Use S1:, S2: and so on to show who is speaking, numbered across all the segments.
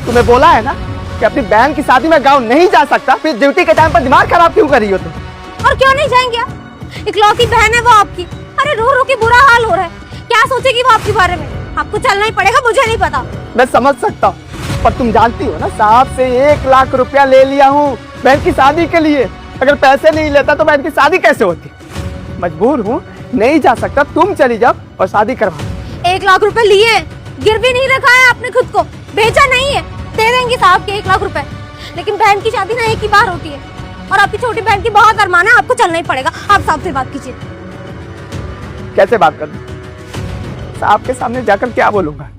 S1: तुम्हें बोला है ना कि अपनी बहन की शादी में गाँव नहीं जा सकता, फिर ड्यूटी के टाइम पर दिमाग खराब क्यों कर रही हो तुम?
S2: और क्यों नहीं जाएंगे आप? इकलौती बहन है वो आपकी। अरे रो रो के बुरा हाल हो रहा है, क्या सोचेगी वो आपके बारे में? आपको चलना ही पड़ेगा, मुझे नहीं पता।
S1: मैं समझ सकता हूँ, पर तुम जानती हो ना साहब से 1 लाख रुपया ले लिया हूँ बहन की शादी के लिए। अगर पैसे नहीं लेता तो बहन की शादी कैसे होती? मजबूर हूँ, नहीं जा सकता, तुम चली जाओ और शादी करवा।
S2: 1 लाख रुपए लिए, गिरवी नहीं रखा है आपने खुद को, बेचा नहीं है। दे देंगे साहब के 1 लाख रुपए, लेकिन बहन की शादी ना एक ही बार होती है, और आपकी छोटी बहन की बहुत अरमान है, आपको चलना ही पड़ेगा। आप साहब से बात कीजिए।
S1: कैसे बात कर दूं? साहब के सामने जाकर क्या बोलूंगा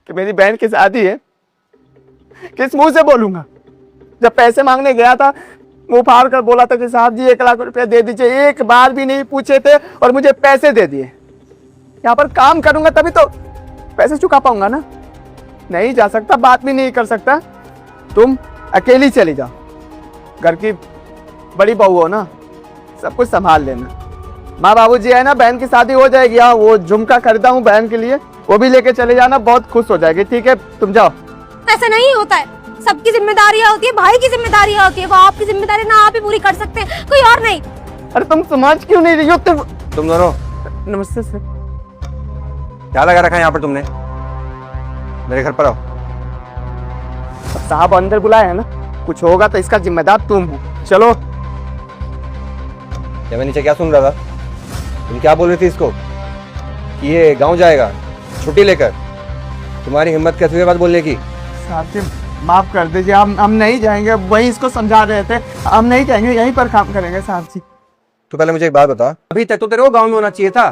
S1: कि मेरी बहन की शादी है? किस मुंह से बोलूंगा? जब पैसे मांगने गया था मुंह फाड़ कर बोला था कि साहब जी 1 लाख रुपया दे दीजिए, एक बार भी नहीं पूछे थे और मुझे पैसे दे दिए। यहाँ पर काम करूंगा तभी तो पैसे चुका पाऊंगा ना। नहीं जा सकता, बात भी नहीं कर सकता। तुम अकेली चली जाओ, घर की बड़ी बहू हो ना, सब कुछ संभाल लेना। माँ बाबूजी है ना, बहन की शादी हो जाएगी। हाँ, वो झुमका खरीदा हूँ बहन के लिए, वो भी लेके चले जाना, बहुत खुश हो जाएगी। ठीक है, तुम जाओ।
S2: ऐसा नहीं होता है, सबकी जिम्मेदारियां होती है, भाई की जिम्मेदारियां होती है, वो आपकी जिम्मेदारी ना आप ही पूरी कर सकते हैं, कोई और नहीं।
S1: अरे तुम समझ क्यों नहीं रही हो?
S3: तुम दोनों
S1: नमस्ते सर।
S3: क्या लगा रखा है यहाँ पर तुमने? मेरे घर पर आओ।
S1: साहब अंदर बुलाए है ना, कुछ होगा तो इसका जिम्मेदार तुम हो। चलो।
S3: या मैं नीचे क्या सुन रहा था? तुम क्या बोल रही थी इसको कि ये गांव जाएगा छुट्टी लेकर? तुम्हारी हिम्मत कैसे हुई बात बोलने की?
S1: साहब जी माफ कर दीजिए, हम नहीं जाएंगे, वही इसको समझा रहे थे। हम नहीं जाएंगे, यहीं पर काम करेंगे साहब जी।
S3: तो पहले मुझे एक बात बता, अभी तक तो तेरे को गांव में होना चाहिए था,